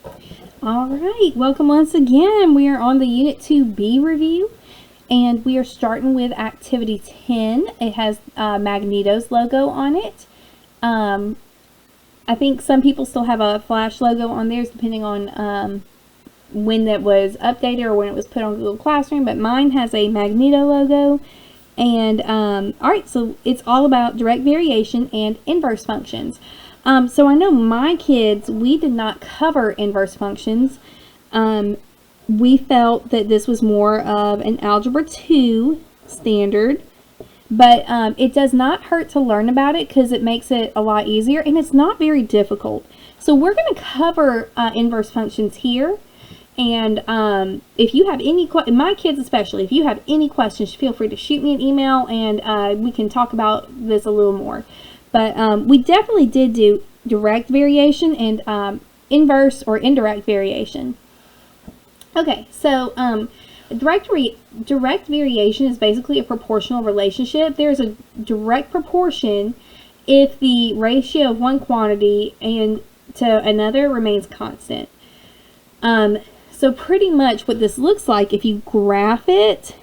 All right, welcome once again. We are on the Unit 2B review, and we are starting with Activity 10. It has Magneto's logo on it. I think some people still have a Flash logo on theirs, depending on when that was updated or when it was put on Google Classroom, but mine has a Magneto logo. And all right, so it's all about direct variation and inverse functions. So I know my kids, we did not cover inverse functions. We felt that this was more of an Algebra 2 standard, but it does not hurt to learn about it because it makes it a lot easier, and it's not very difficult. So we're going to cover inverse functions here. And if you have any, my kids especially, if you have any questions, feel free to shoot me an email and we can talk about this a little more. But we definitely did do direct variation and inverse or indirect variation. Okay, so direct variation is basically a proportional relationship. There's a direct proportion if the ratio of one quantity and to another remains constant. So pretty much what this looks like, if you graph it,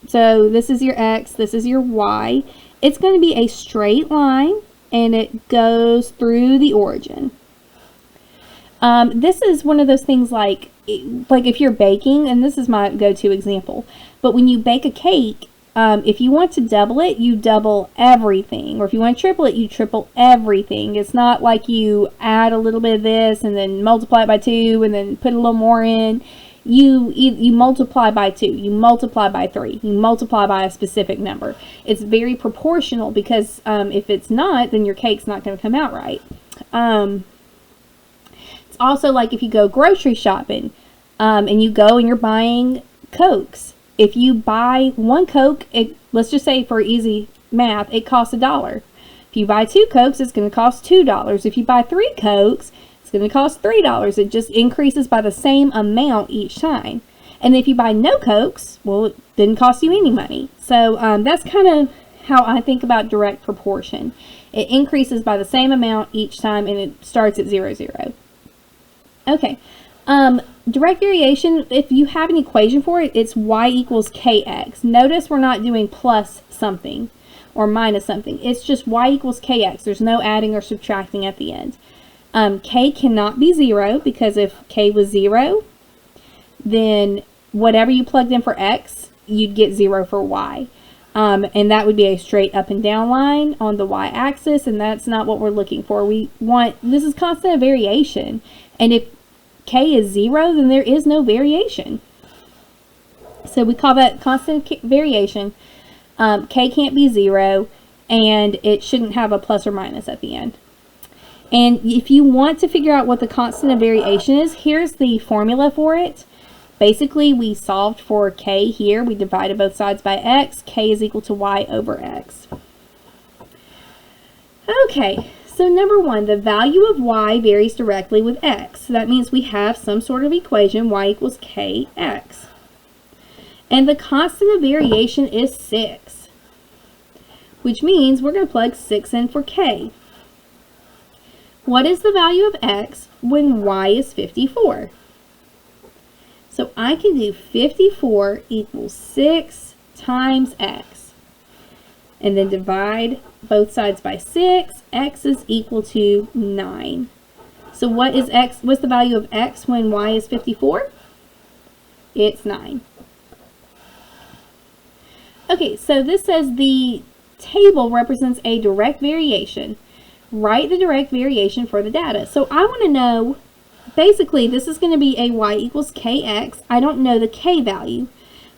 so this is your X, this is your Y. It's going to be a straight line, and it goes through the origin. This is one of those things like if you're baking, and this is my go-to example, but when you bake a cake, if you want to double it, you double everything. Or if you want to triple it, you triple everything. It's not like you add a little bit of this and then multiply it by 2 and then put a little more in. You multiply by 2, you multiply by 3, you multiply by a specific number. It's very proportional because if it's not, then your cake's not going to come out right. It's also like if you go grocery shopping and you go and you're buying Cokes. If you buy one Coke, let's just say for easy math, it costs $1. If you buy 2 Cokes, it's going to cost $2. If you buy 3 Cokes, it's going to cost $3. It just increases by the same amount each time. And if you buy no Cokes, well, it didn't cost you any money. So that's kind of how I think about direct proportion. It increases by the same amount each time, and it starts at 0, 0. Okay. Direct variation, if you have an equation for it, it's y equals kx. Notice we're not doing plus something or minus something. It's just y equals kx. There's no adding or subtracting at the end. K cannot be 0 because if k was 0, then whatever you plugged in for x, you'd get 0 for y. And that would be a straight up and down line on the y-axis, and that's not what we're looking for. This is constant variation, and if k is 0, then there is no variation. So we call that constant variation. K can't be 0, and it shouldn't have a plus or minus at the end. And if you want to figure out what the constant of variation is, here's the formula for it. Basically, we solved for k here. We divided both sides by x. K is equal to y over x. Okay. So number 1, the value of y varies directly with x. So that means we have some sort of equation, y equals kx. And the constant of variation is 6, which means we're going to plug 6 in for k. What is the value of x when y is 54? So I can do 54 equals 6 times x. And then divide both sides by 6. X is equal to 9. So what is x? What's the value of x when y is 54? It's 9. Okay, so this says the table represents a direct variation. Write the direct variation for the data. So I want to know, basically, this is going to be a y equals kx. I don't know the k value,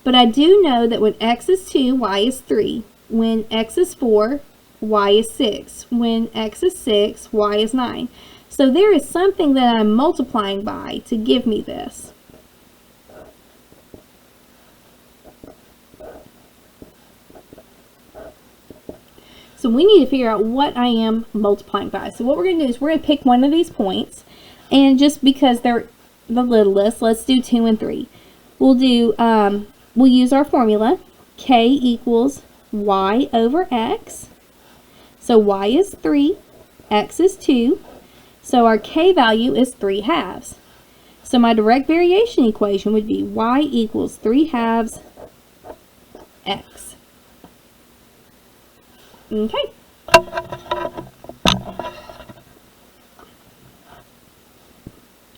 but I do know that when x is 2, y is 3. When x is 4, y is 6. When x is 6, y is 9. So there is something that I'm multiplying by to give me this. So we need to figure out what I am multiplying by. So what we're going to do is we're going to pick one of these points, and just because they're the littlest, let's do 2 and 3. We'll use our formula, k equals y over x. So y is 3, x is 2. So our k value is 3/2. So my direct variation equation would be y equals 3/2 x. Okay.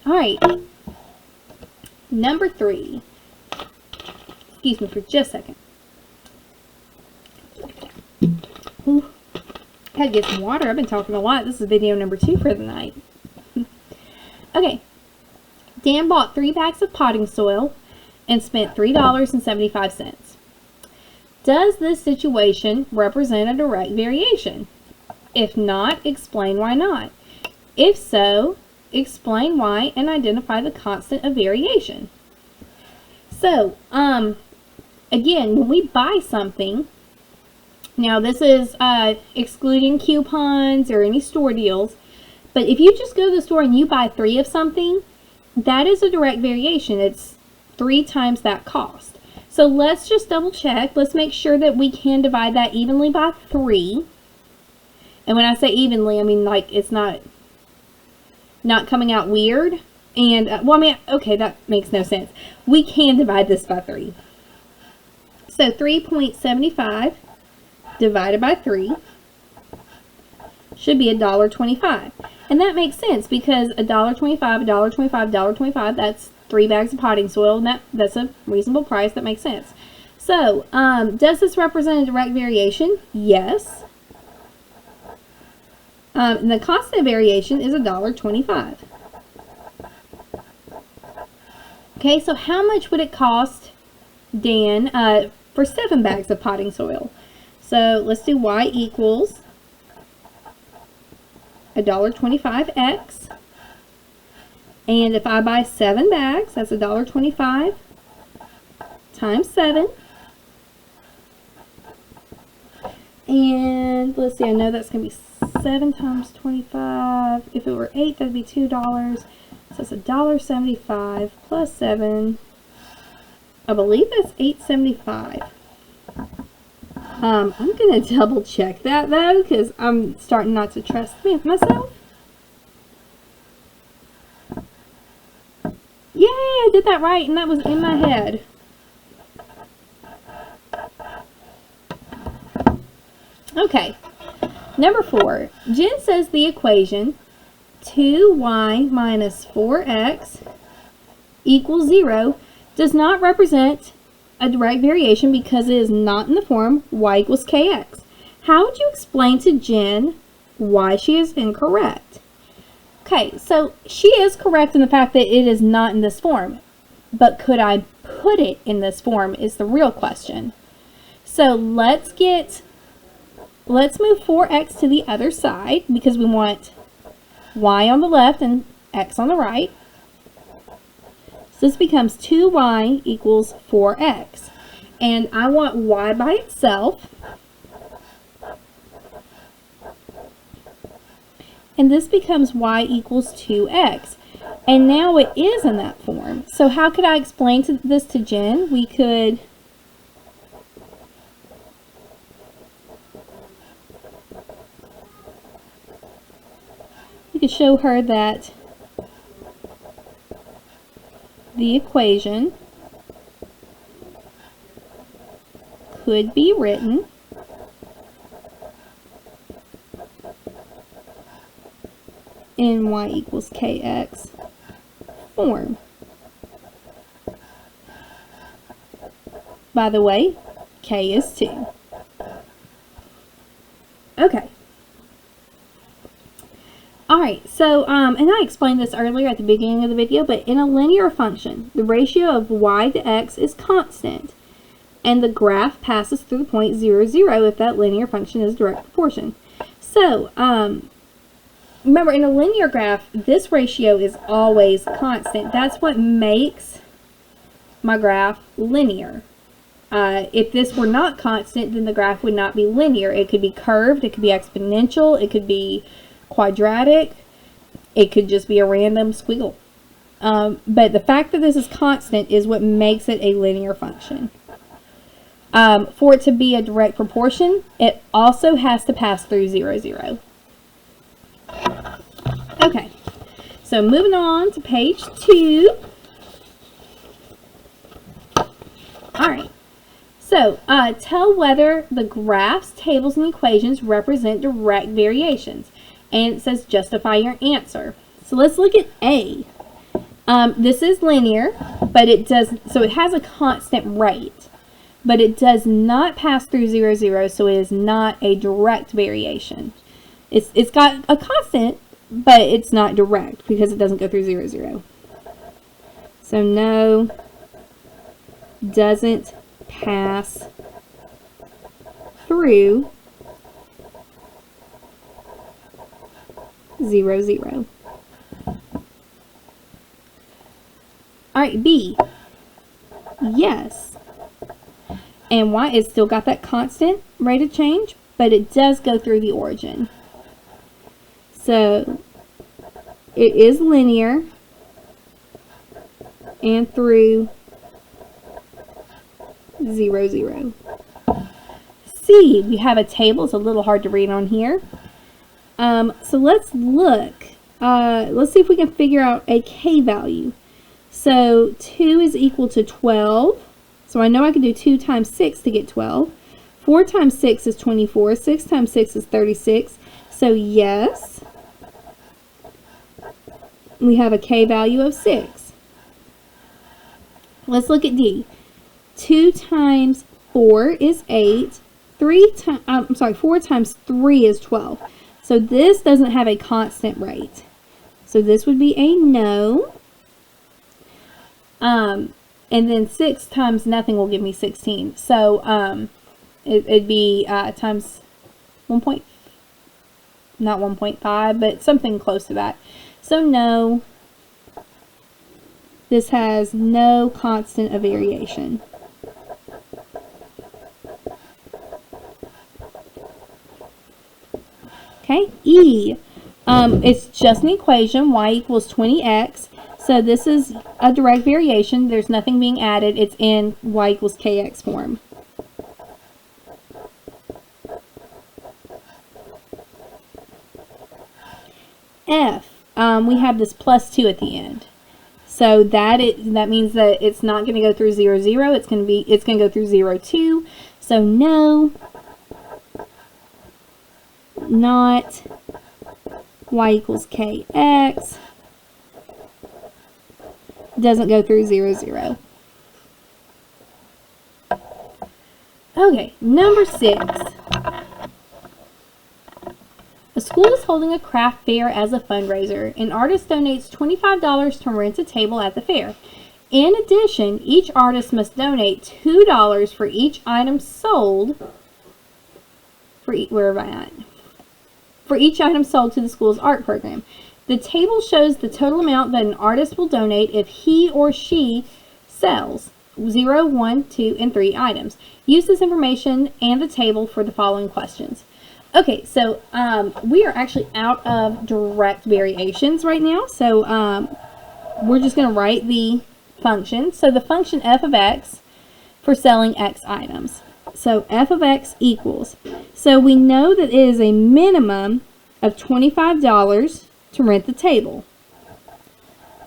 All right. Number 3. Excuse me for just a second. Ooh. Had to get some water. I've been talking a lot. This is video number 2 for the night. Okay. Dan bought 3 bags of potting soil and spent $3.75. Does this situation represent a direct variation? If not, explain why not. If so, explain why and identify the constant of variation. So, again, when we buy something, now this is excluding coupons or any store deals, but if you just go to the store and you buy 3 of something, that is a direct variation. It's 3 times that cost. So let's just double check. Let's make sure that we can divide that evenly by 3. And when I say evenly, I mean like it's not coming out weird. And, well, I mean, okay, that makes no sense. We can divide this by 3. So 3.75 divided by 3 should be $1.25. And that makes sense because $1.25, $1.25, $1.25, that's 3 bags of potting soil, and that's a reasonable price. That makes sense. So, does this represent a direct variation? Yes. And the constant variation is $1.25. Okay, so how much would it cost Dan for 7 bags of potting soil? So let's do y equals $1.25x. And if I buy 7 bags, that's $1.25 times 7. And let's see, I know that's going to be 7 times 25. If it were 8, that would be $2. So it's $1.75 plus 7. I believe that's $8.75. I'm going to double check that though, because I'm starting not to trust myself. Yay, I did that right, and that was in my head. Okay, number 4. Jen says the equation 2y minus 4x equals 0 does not represent a direct variation because it is not in the form y equals kx. How would you explain to Jen why she is incorrect? Okay, so she is correct in the fact that it is not in this form, but could I put it in this form is the real question. So let's move 4x to the other side because we want y on the left and x on the right. So this becomes 2y equals 4x. And I want y by itself. And this becomes y equals 2x. And now it is in that form. So how could I explain this to Jen? We could show her that the equation could be written in y equals kx form. By the way, k is 2. Okay. Alright, so, and I explained this earlier at the beginning of the video, but in a linear function, the ratio of y to x is constant, and the graph passes through the point 0, 0 if that linear function is direct proportion. So, remember, in a linear graph, this ratio is always constant. That's what makes my graph linear. If this were not constant, then the graph would not be linear. It could be curved, it could be exponential, it could be quadratic, it could just be a random squiggle. But the fact that this is constant is what makes it a linear function. For it to be a direct proportion, it also has to pass through 0, 0. Okay. so moving on to page 2. All right. So, tell whether the graphs, tables, and equations represent direct variations. And it says justify your answer. So let's look at A. This is linear, but it has a constant rate, but it does not pass through 0, 0, so it is not a direct variation. It's got a constant, but it's not direct because it doesn't go through 0, 0. So no, doesn't pass through 0, 0. Alright, B. Yes. And Y, it's still got that constant rate of change, but it does go through the origin. So it is linear and through 0, 0. C, we have a table. It's a little hard to read on here. So let's look. Let's see if we can figure out a K value. So 2 is equal to 12. So I know I can do 2 times 6 to get 12. 4 times 6 is 24. 6 times 6 is 36. So yes, we have a K value of 6. Let's look at D. 2 times 4 is 8. 4 times 3 is 12. So this doesn't have a constant rate. So this would be a no. And then 6 times nothing will give me 16. So it'd be times 1. Not 1.5, but something close to that. So no, this has no constant of variation. Okay, E. It's just an equation, y equals 20x. So this is a direct variation. There's nothing being added. It's in y equals kx form. F. We have this plus 2 at the end. So that means that it's not going to go through 0, 0. It's going to go through 0, 2. So no, not y equals kx. Doesn't go through 0, 0. Okay, number 6. A school is holding a craft fair as a fundraiser. An artist donates $25 to rent a table at the fair. In addition, each artist must donate $2 for each item sold. Where am I at? For each item sold to the school's art program. The table shows the total amount that an artist will donate if he or she sells 0, 1, 2, and 3 items. Use this information and the table for the following questions. Okay, so we are actually out of direct variations right now. So we're just going to write the function. So the function f of x for selling x items. So f of x equals. So we know that it is a minimum of $25 to rent the table.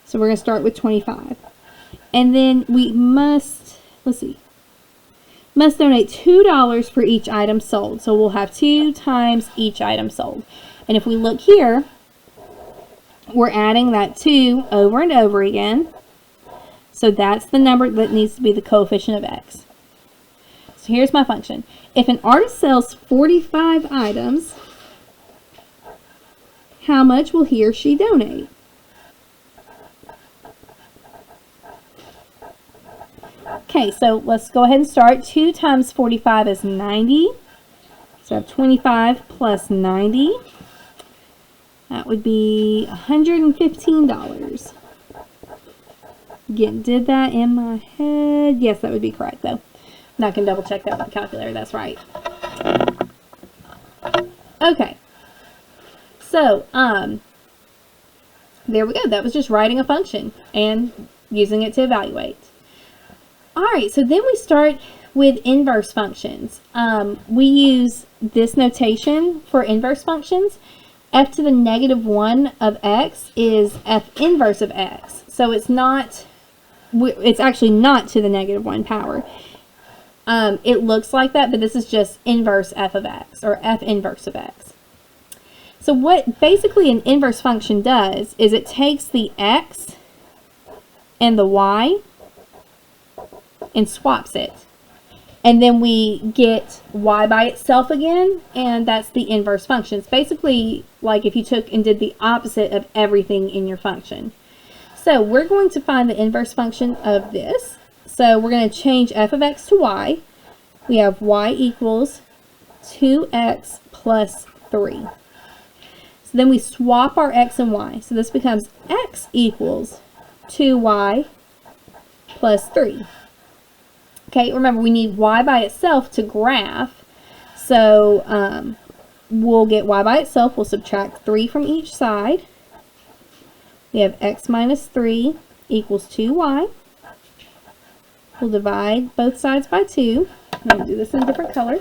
So we're going to start with 25. And then we must donate $2 for each item sold. So we'll have 2 times each item sold. And if we look here, we're adding that 2 over and over again. So that's the number that needs to be the coefficient of x. So here's my function. If an artist sells 45 items, how much will he or she donate? Okay, so let's go ahead and start. 2 times 45 is 90. So I have 25 plus 90. That would be $115. Again, did that in my head? Yes, that would be correct, though. I'm not going to double check that with the calculator. That's right. Okay. So, there we go. That was just writing a function and using it to evaluate. Alright, so then we start with inverse functions. We use this notation for inverse functions. f to the negative 1 of x is f inverse of x. So it's actually not to the negative 1 power. It looks like that, but this is just inverse f of x, or f inverse of x. So what basically an inverse function does is it takes the x and the y and swaps it. And then we get y by itself again, and that's the inverse function. It's basically like if you took and did the opposite of everything in your function. So we're going to find the inverse function of this. So we're going to change f of x to y. We have y equals 2x plus 3. So then we swap our x and y. So this becomes x equals 2y plus 3. Okay, remember we need y by itself to graph. So we'll get y by itself. We'll subtract 3 from each side. We have x minus 3 equals 2y. We'll divide both sides by 2. I'm going to do this in a different color.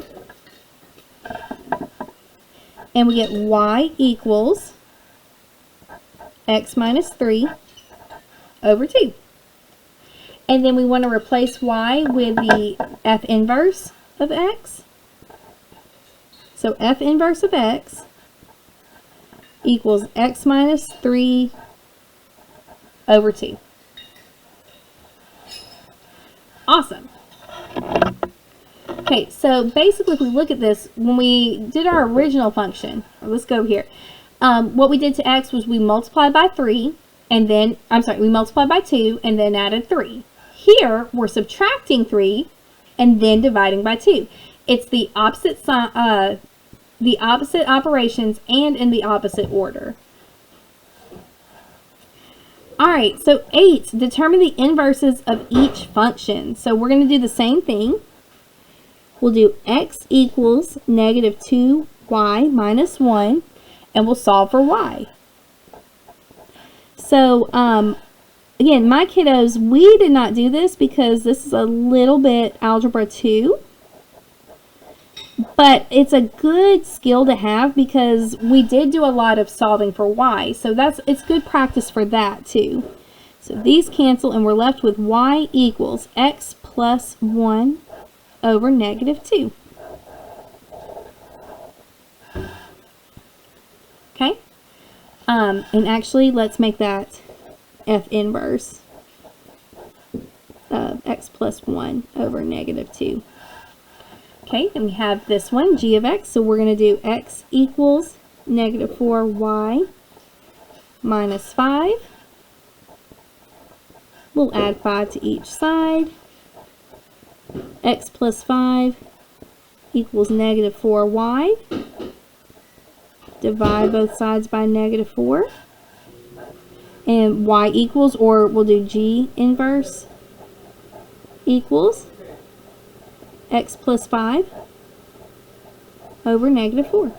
And we get y equals x minus 3 over 2. And then we want to replace y with the f inverse of x. So f inverse of x equals x minus 3 over 2. Awesome. Okay, so basically if we look at this, when we did our original function, let's go here. What we did to x was we multiplied by 3, and then, we multiplied by 2 and then added 3. Here, we're subtracting 3 and then dividing by 2. It's the opposite operations and in the opposite order. Alright, so 8, determine the inverses of each function. So we're going to do the same thing. We'll do x equals negative 2y minus 1, and we'll solve for y. So, again, my kiddos, we did not do this because this is a little bit Algebra 2. But it's a good skill to have because we did do a lot of solving for y. So it's good practice for that too. So these cancel and we're left with y equals x plus 1 over negative 2. Okay? And actually, let's make that f inverse of x plus 1 over negative 2. Okay, and we have this one, g of x, so we're going to do x equals negative 4y minus 5. We'll add 5 to each side. X plus 5 equals negative 4y. Divide both sides by negative 4. And y equals, or we'll do g inverse equals x plus 5 over negative 4.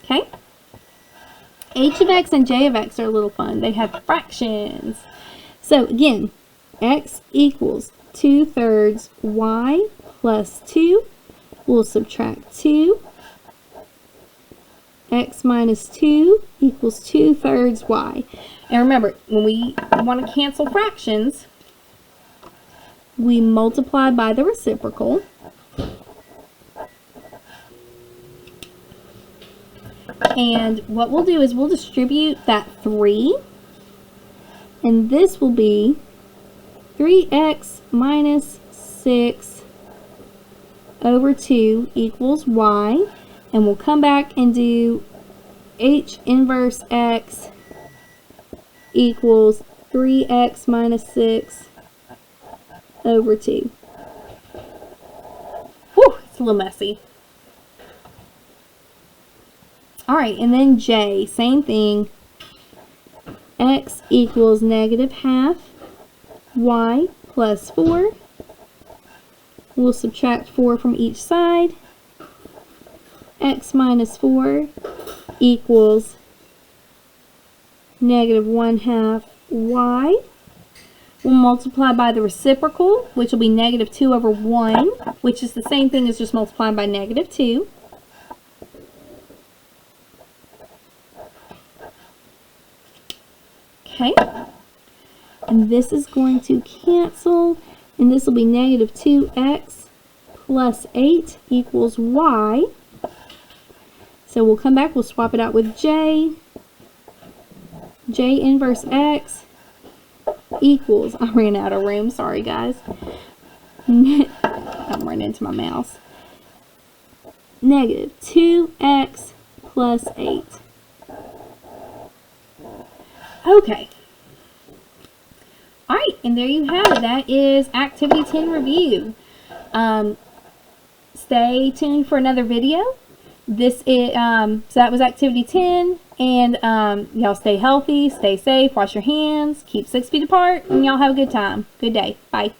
Okay? H of x and j of x are a little fun. They have fractions. So again, x equals 2/3 y plus 2. We'll subtract 2. X minus 2 equals 2/3 y. And remember, when we want to cancel fractions, we multiply by the reciprocal. And what we'll do is we'll distribute that 3. And this will be 3x minus 6 over 2 equals y. And we'll come back and do h inverse x equals 3x minus 6 over 2. Whew, it's a little messy. Alright, and then j, same thing. X equals negative half y plus 4. We'll subtract 4 from each side. X minus 4 equals negative 1/2 y. We'll multiply by the reciprocal, which will be negative 2 over 1, which is the same thing as just multiplying by negative 2. Okay. And this is going to cancel, and this will be negative 2x plus 8 equals y. So we'll come back, we'll swap it out with j. J inverse x equals, I ran out of room, sorry guys. I'm running into my mouse. Negative 2x plus 8. Okay. Alright, and there you have it. That is Activity 10 review. Stay tuned for another video. This is so that was Activity 10, and y'all stay healthy, stay safe, wash your hands, keep 6 feet apart, and y'all have a good time. Good day. Bye.